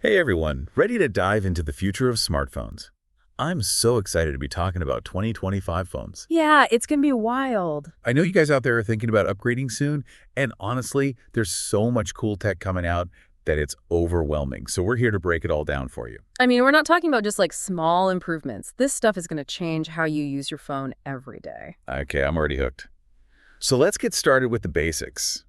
Hey everyone, ready to dive into the future of smartphones? I'm so excited to be talking about 2025 phones. Yeah, it's gonna be wild. I know you guys out there are thinking about upgrading soon, and honestly, there's so much cool tech coming out that it's overwhelming. So we're here to break it all down for you. I mean, we're not talking about just like small improvements. This stuff is gonna change how you use your phone every day. Okay, I'm already hooked. So let's get started with the basics.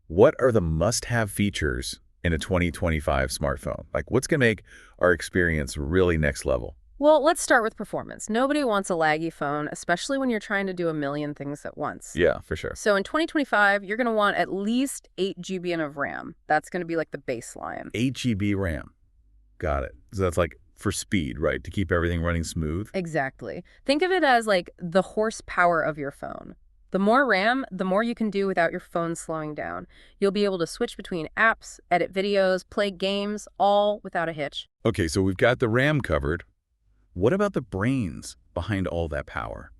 What are the must-have features in a 2025 smartphone? Like what's going to make our experience really next level? Well, let's start with performance. Nobody wants a laggy phone, especially when you're trying to do a million things at once. Yeah, for sure. So in 2025, you're gonna want at least 8 GB of RAM. That's gonna be like the baseline. 8 GB RAM. Got it. So that's like for speed, right? To keep everything running smooth. Exactly. Think of it as like the horsepower of your phone. The more RAM, the more you can do without your phone slowing down. You'll be able to switch between apps, edit videos, play games, all without a hitch. Okay, so we've got the RAM covered. What about the brains behind all that power?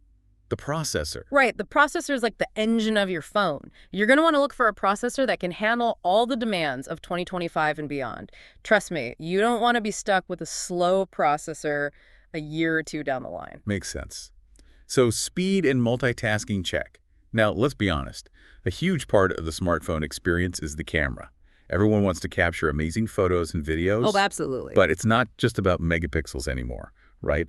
The processor. Right, the processor is like the engine of your phone. You're going to want to look for a processor that can handle all the demands of 2025 and beyond. Trust me, you don't want to be stuck with a slow processor a year or two down the line. Makes sense. So speed and multitasking check. Now, let's be honest. A huge part of the smartphone experience is the camera. Everyone wants to capture amazing photos and videos. Oh, absolutely. But it's not just about megapixels anymore, right?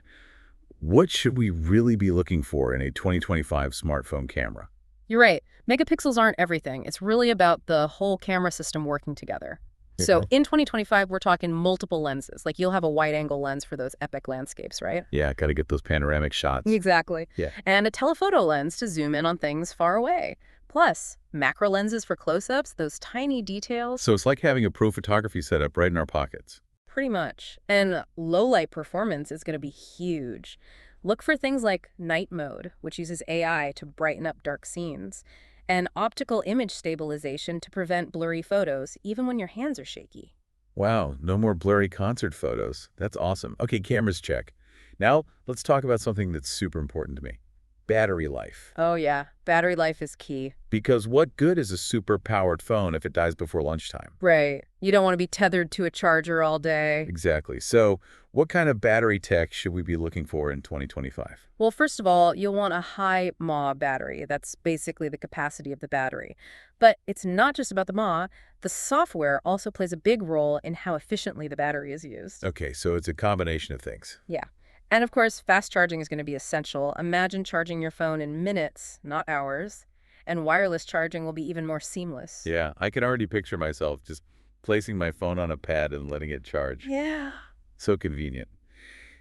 What should we really be looking for in a 2025 smartphone camera? You're right. Megapixels aren't everything. It's really about the whole camera system working together. So Okay. in 2025, we're talking multiple lenses. Like you'll have a wide-angle lens for those epic landscapes, right? Yeah, got to get those panoramic shots. Exactly. Yeah. And a telephoto lens to zoom in on things far away. Plus, macro lenses for close-ups, those tiny details, So it's like having a pro photography setup right in our pockets. pretty much. And low-light performance is going to be huge. Look for things like night mode, which uses AI to brighten up dark scenes, and optical image stabilization to prevent blurry photos, even when your hands are shaky. Wow, no more blurry concert photos. That's awesome. Okay, cameras check. Now, let's talk about something that's super important to me. Battery life. Oh yeah, battery life is key. Because what good is a super-powered phone if it dies before lunchtime? Right. You don't want to be tethered to a charger all day. Exactly. So what kind of battery tech should we be looking for in 2025? Well, first of all, you'll want a high mAh battery. That's basically the capacity of the battery. But it's not just about the mAh. The software also plays a big role in how efficiently the battery is used. Okay, so it's a combination of things. Yeah. And of course, fast charging is going to be essential. Imagine charging your phone in minutes, not hours. And wireless charging will be even more seamless. Yeah, I can already picture myself just placing my phone on a pad and letting it charge. Yeah. So convenient.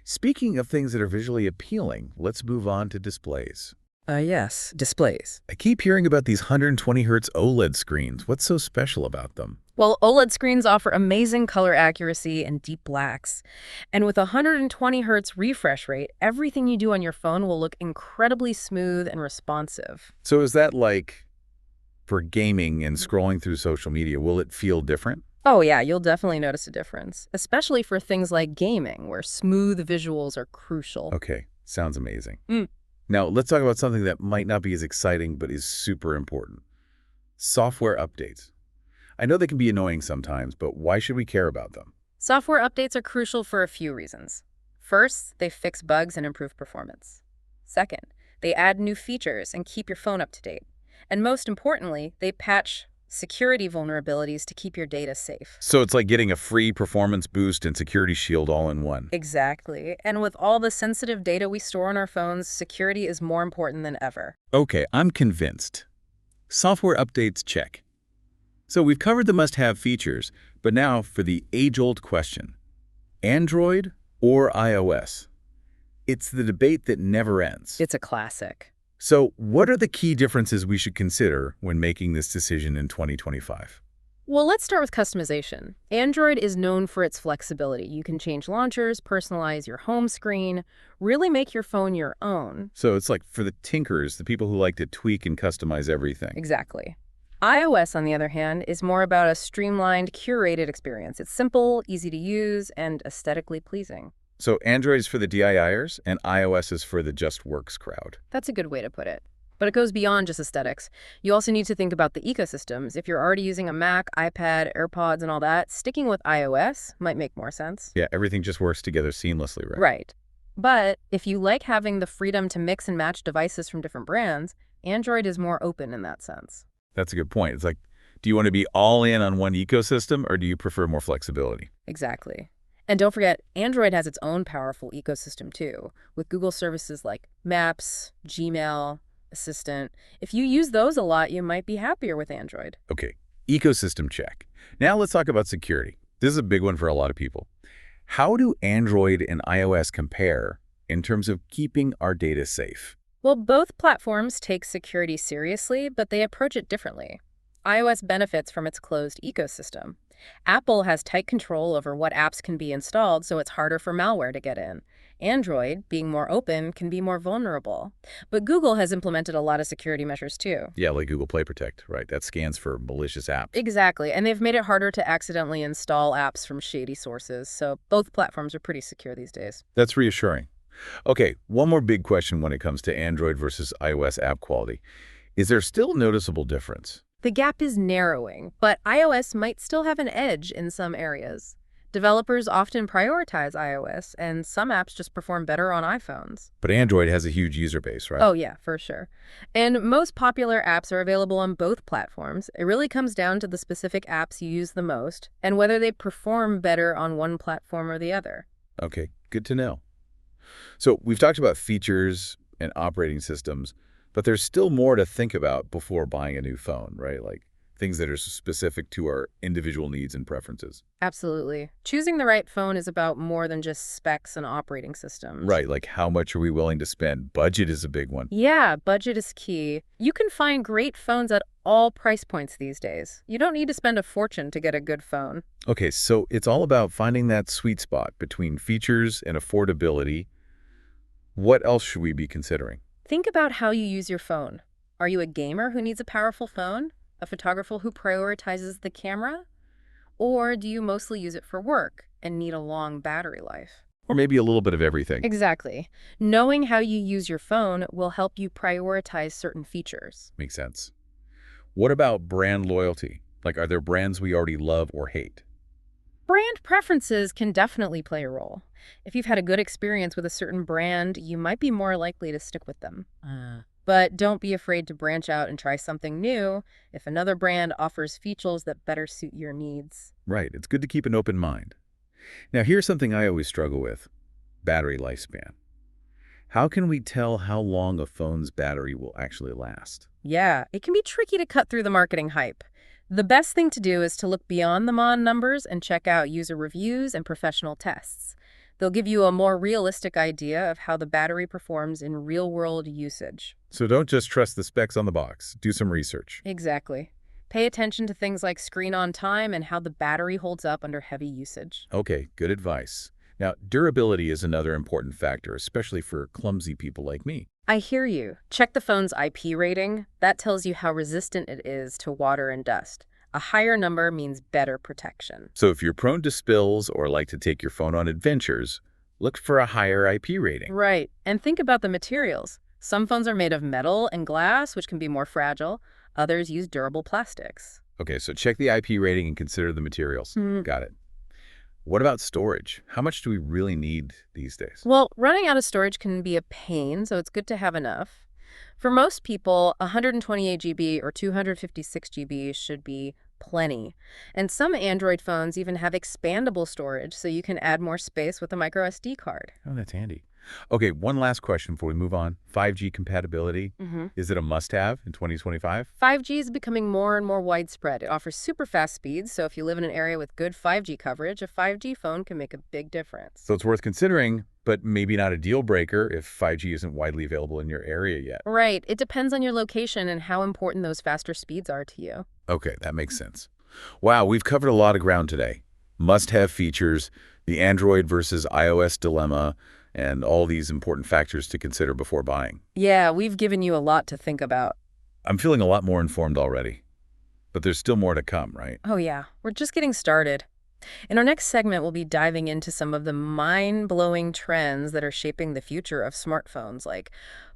Speaking of things that are visually appealing, let's move on to displays. Yes, displays. I keep hearing about these 120 hertz OLED screens. What's so special about them? Well, OLED screens offer amazing color accuracy and deep blacks. And with a 120 hertz refresh rate, everything you do on your phone will look incredibly smooth and responsive. So is that like for gaming and scrolling through social media, will it feel different? Oh yeah, you'll definitely notice a difference, especially for things like gaming, where smooth visuals are crucial. Okay, sounds amazing. Mm. Now, let's talk about something that might not be as exciting but is super important. Software updates. I know they can be annoying sometimes, but why should we care about them? Software updates are crucial for a few reasons. First, they fix bugs and improve performance. Second, they add new features and keep your phone up to date. And most importantly, they patch security vulnerabilities to keep your data safe. So it's like getting a free performance boost and security shield all in one. Exactly. And with all the sensitive data we store on our phones, security is more important than ever. Okay, I'm convinced. Software updates check. So we've covered the must-have features, but now for the age-old question. Android or iOS? It's the debate that never ends. It's a classic. So what are the key differences we should consider when making this decision in 2025? Well, let's start with customization. Android is known for its flexibility. You can change launchers, personalize your home screen, really make your phone your own. So it's like for the tinkers, the people who like to tweak and customize everything. Exactly. iOS, on the other hand, is more about a streamlined, curated experience. It's simple, easy to use, and aesthetically pleasing. So Android is for the DIYers and iOS is for the Just Works crowd. That's a good way to put it. But it goes beyond just aesthetics. You also need to think about the ecosystems. If you're already using a Mac, iPad, AirPods, and all that, sticking with iOS might make more sense. Yeah, everything just works together seamlessly, right? Right. But if you like having the freedom to mix and match devices from different brands, Android is more open in that sense. That's a good point. It's like, do you want to be all in on one ecosystem, or do you prefer more flexibility? Exactly. And don't forget, Android has its own powerful ecosystem too, with Google services like Maps, Gmail, Assistant. If you use those a lot, you might be happier with Android. Okay, ecosystem check. Now let's talk about security. This is a big one for a lot of people. How do Android and iOS compare in terms of keeping our data safe? Well, both platforms take security seriously, but they approach it differently. iOS benefits from its closed ecosystem. Apple has tight control over what apps can be installed, so it's harder for malware to get in. Android, being more open, can be more vulnerable. But Google has implemented a lot of security measures too. Yeah, like Google Play Protect, right? That scans for malicious apps. Exactly, and they've made it harder to accidentally install apps from shady sources, so both platforms are pretty secure these days. That's reassuring. Okay, one more big question when it comes to Android versus iOS app quality. Is there still a noticeable difference? The gap is narrowing, but iOS might still have an edge in some areas. Developers often prioritize iOS, and some apps just perform better on iPhones. But Android has a huge user base, right? Oh yeah, for sure. And most popular apps are available on both platforms. It really comes down to the specific apps you use the most and whether they perform better on one platform or the other. Okay, good to know. So we've talked about features and operating systems, but there's still more to think about before buying a new phone, right? Like things that are specific to our individual needs and preferences. Absolutely. Choosing the right phone is about more than just specs and operating systems. Right, like how much are we willing to spend? Budget is a big one. Yeah, budget is key. You can find great phones at all price points these days. You don't need to spend a fortune to get a good phone. Okay, so it's all about finding that sweet spot between features and affordability. What else should we be considering? Think about how you use your phone. Are you a gamer who needs a powerful phone? A photographer who prioritizes the camera? Or do you mostly use it for work and need a long battery life? Or maybe a little bit of everything. Exactly. Knowing how you use your phone will help you prioritize certain features. Makes sense. What about brand loyalty? Like, are there brands we already love or hate? Brand preferences can definitely play a role. If you've had a good experience with a certain brand, you might be more likely to stick with them. But don't be afraid to branch out and try something new if another brand offers features that better suit your needs. Right, it's good to keep an open mind. Now, here's something I always struggle with: battery lifespan. How can we tell how long a phone's battery will actually last? Yeah, it can be tricky to cut through the marketing hype. The best thing to do is to look beyond the MON numbers and check out user reviews and professional tests. They'll give you a more realistic idea of how the battery performs in real-world usage. So don't just trust the specs on the box. Do some research. Exactly. Pay attention to things like screen on time and how the battery holds up under heavy usage. Okay, good advice. Now, durability is another important factor, especially for clumsy people like me. I hear you. Check the phone's IP rating. That tells you how resistant it is to water and dust. A higher number means better protection. So if you're prone to spills or like to take your phone on adventures, look for a higher IP rating. Right. And think about the materials. Some phones are made of metal and glass, which can be more fragile. Others use durable plastics. Okay, so check the IP rating and consider the materials. Got it. What about storage? How much do we really need these days? Well, running out of storage can be a pain, so it's good to have enough. For most people, 128 GB or 256 GB should be plenty. And some Android phones even have expandable storage, so you can add more space with a micro SD card. Oh, that's handy. Okay, one last question before we move on. 5G compatibility, is it a must-have in 2025? 5G is becoming more and more widespread. It offers super fast speeds, so if you live in an area with good 5G coverage, a 5G phone can make a big difference. So it's worth considering, but maybe not a deal breaker if 5G isn't widely available in your area yet. Right. It depends on your location and how important those faster speeds are to you. Okay, that makes sense. Wow, we've covered a lot of ground today. Must-have features, the Android versus iOS dilemma, and all these important factors to consider before buying. Yeah, we've given you a lot to think about. I'm feeling a lot more informed already. But there's still more to come, right? Oh yeah, we're just getting started. In our next segment, we'll be diving into some of the mind-blowing trends that are shaping the future of smartphones, like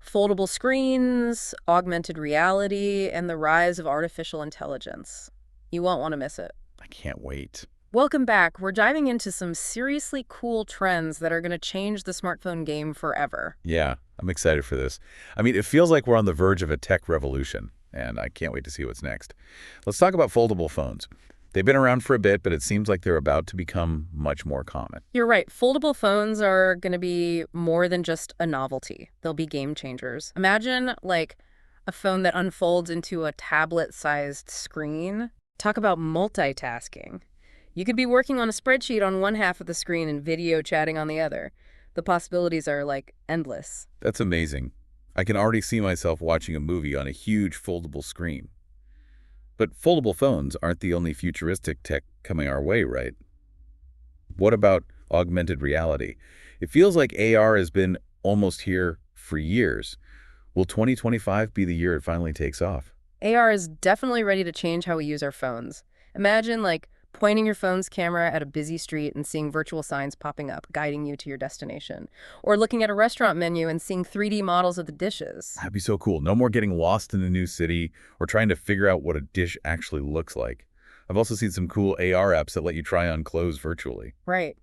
foldable screens, augmented reality, and the rise of artificial intelligence. You won't want to miss it. I can't wait. Welcome back. We're diving into some seriously cool trends that are going to change the smartphone game forever. Yeah, I'm excited for this. I mean, it feels like we're on the verge of a tech revolution, and I can't wait to see what's next. Let's talk about foldable phones. They've been around for a bit, but it seems like they're about to become much more common. You're right. Foldable phones are going to be more than just a novelty. They'll be game changers. Imagine like a phone that unfolds into a tablet-sized screen. Talk about multitasking. You could be working on a spreadsheet on one half of the screen and video chatting on the other. The possibilities are like endless. That's amazing. I can already see myself watching a movie on a huge foldable screen. But foldable phones aren't the only futuristic tech coming our way, right? What about augmented reality? It feels like AR has been almost here for years. Will 2025 be the year it finally takes off? AR is definitely ready to change how we use our phones. Imagine like pointing your phone's camera at a busy street and seeing virtual signs popping up, guiding you to your destination. Or looking at a restaurant menu and seeing 3D models of the dishes. That'd be so cool. No more getting lost in a new city or trying to figure out what a dish actually looks like. I've also seen some cool AR apps that let you try on clothes virtually. Right.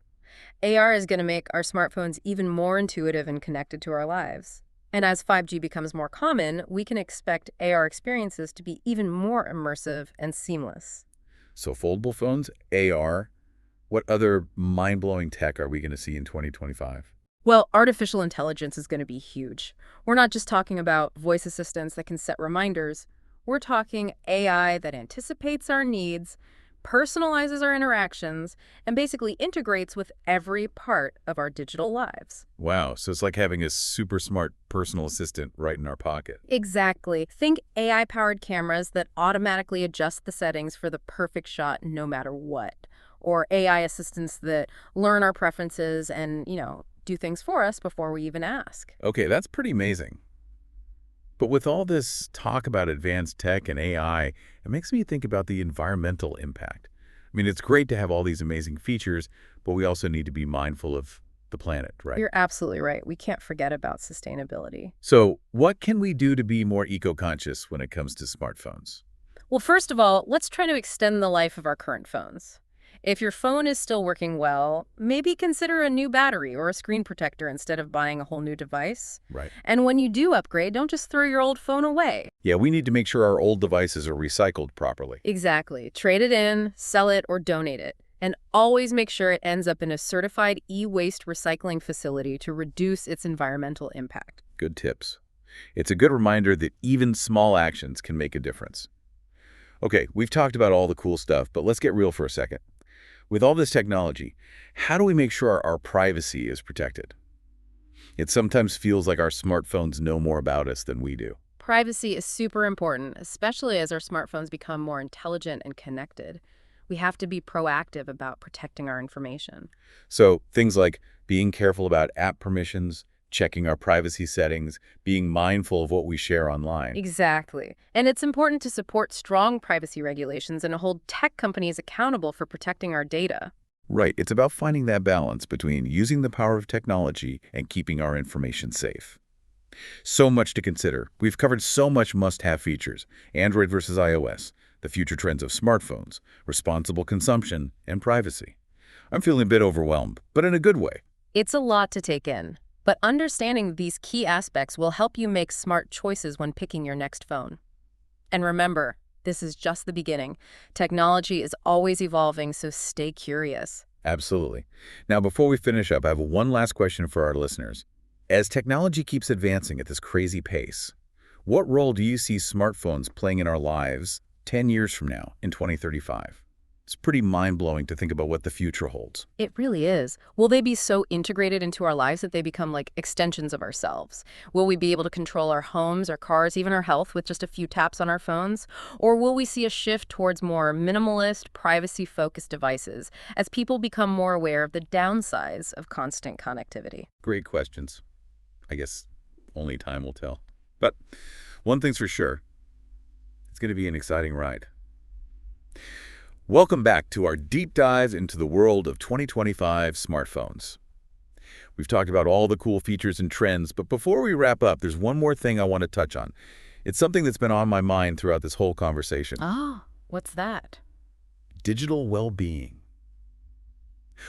AR is going to make our smartphones even more intuitive and connected to our lives. And as 5G becomes more common, we can expect AR experiences to be even more immersive and seamless. So foldable phones, AR, what other mind-blowing tech are we going to see in 2025? Well, artificial intelligence is going to be huge. We're not just talking about voice assistants that can set reminders. We're talking AI that anticipates our needs, personalizes our interactions, and basically integrates with every part of our digital lives. Wow, so it's like having a super smart personal assistant right in our pocket. Exactly. Think AI-powered cameras that automatically adjust the settings for the perfect shot no matter what. Or AI assistants that learn our preferences and, do things for us before we even ask. Okay, that's pretty amazing. But with all this talk about advanced tech and AI, it makes me think about the environmental impact. I mean, it's great to have all these amazing features, but we also need to be mindful of the planet, right? You're absolutely right. We can't forget about sustainability. So what can we do to be more eco-conscious when it comes to smartphones? Well, first of all, let's try to extend the life of our current phones. If your phone is still working well, maybe consider a new battery or a screen protector instead of buying a whole new device. Right. And when you do upgrade, don't just throw your old phone away. Yeah, we need to make sure our old devices are recycled properly. Exactly. Trade it in, sell it, or donate it. And always make sure it ends up in a certified e-waste recycling facility to reduce its environmental impact. Good tips. It's a good reminder that even small actions can make a difference. Okay, we've talked about all the cool stuff, but let's get real for a second. With all this technology, how do we make sure our privacy is protected? It sometimes feels like our smartphones know more about us than we do. Privacy is super important, especially as our smartphones become more intelligent and connected. We have to be proactive about protecting our information. So things like being careful about app permissions, checking our privacy settings, being mindful of what we share online. Exactly. And it's important to support strong privacy regulations and hold tech companies accountable for protecting our data. Right, it's about finding that balance between using the power of technology and keeping our information safe. So much to consider. We've covered so much must-have features: Android versus iOS, the future trends of smartphones, responsible consumption, and privacy. I'm feeling a bit overwhelmed, but in a good way. It's a lot to take in, but understanding these key aspects will help you make smart choices when picking your next phone. And remember, this is just the beginning. Technology is always evolving, so stay curious. Absolutely. Now, before we finish up, I have one last question for our listeners. As technology keeps advancing at this crazy pace, what role do you see smartphones playing in our lives 10 years from now, in 2035? It's pretty mind-blowing to think about what the future holds. It really is. Will they be so integrated into our lives that they become like extensions of ourselves? Will we be able to control our homes, our cars, even our health with just a few taps on our phones? Or will we see a shift towards more minimalist, privacy-focused devices as people become more aware of the downsides of constant connectivity? Great questions. I guess only time will tell. But one thing's for sure, it's going to be an exciting ride. Welcome back to our deep dive into the world of 2025 smartphones. We've talked about all the cool features and trends, but before we wrap up, there's one more thing I want to touch on. It's something that's been on my mind throughout this whole conversation. Oh, what's that? Digital well-being.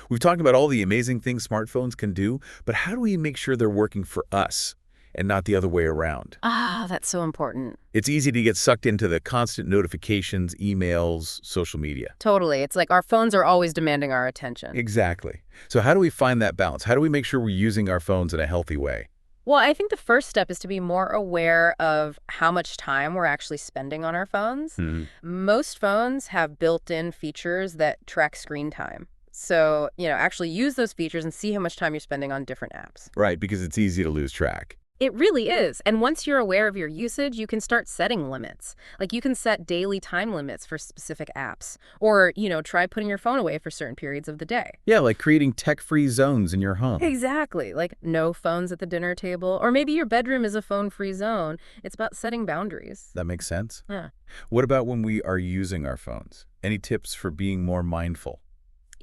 We've talked about all the amazing things smartphones can do, but how do we make sure they're working for us and not the other way around? Ah, that's so important. It's easy to get sucked into the constant notifications, emails, social media. Totally. It's like our phones are always demanding our attention. Exactly. So how do we find that balance? How do we make sure we're using our phones in a healthy way? Well, I think the first step is to be more aware of how much time we're actually spending on our phones. Most phones have built-in features that track screen time. So, actually use those features and see how much time you're spending on different apps. Right, because it's easy to lose track. It really is. And once you're aware of your usage, you can start setting limits. Like you can set daily time limits for specific apps. Or, try putting your phone away for certain periods of the day. Yeah, like creating tech-free zones in your home. Exactly. Like no phones at the dinner table. Or maybe your bedroom is a phone-free zone. It's about setting boundaries. That makes sense. Yeah. What about when we are using our phones? Any tips for being more mindful?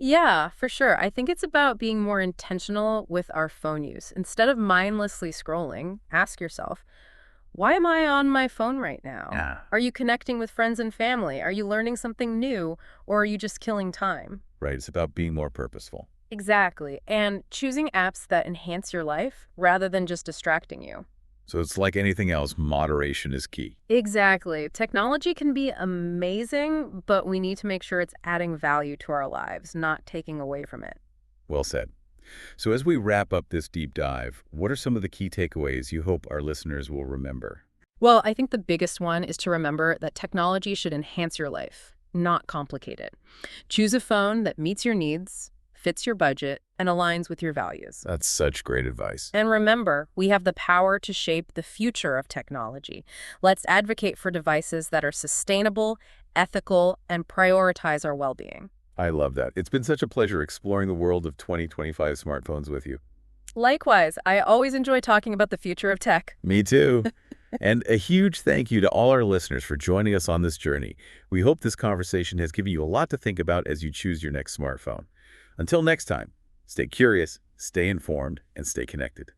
Yeah, for sure. I think it's about being more intentional with our phone use. Instead of mindlessly scrolling, ask yourself, why am I on my phone right now? Yeah. Are you connecting with friends and family? Are you learning something new? Or are you just killing time? Right, it's about being more purposeful. Exactly. And choosing apps that enhance your life rather than just distracting you. So it's like anything else, moderation is key. Exactly. Technology can be amazing, but we need to make sure it's adding value to our lives, not taking away from it. Well said. So as we wrap up this deep dive, what are some of the key takeaways you hope our listeners will remember? Well, I think the biggest one is to remember that technology should enhance your life, not complicate it. Choose a phone that meets your needs, fits your budget, and aligns with your values. That's such great advice. And remember, we have the power to shape the future of technology. Let's advocate for devices that are sustainable, ethical, and prioritize our well-being. I love that. It's been such a pleasure exploring the world of 2025 smartphones with you. Likewise, I always enjoy talking about the future of tech. Me too. And a huge thank you to all our listeners for joining us on this journey. We hope this conversation has given you a lot to think about as you choose your next smartphone. Until next time, stay curious, stay informed, and stay connected.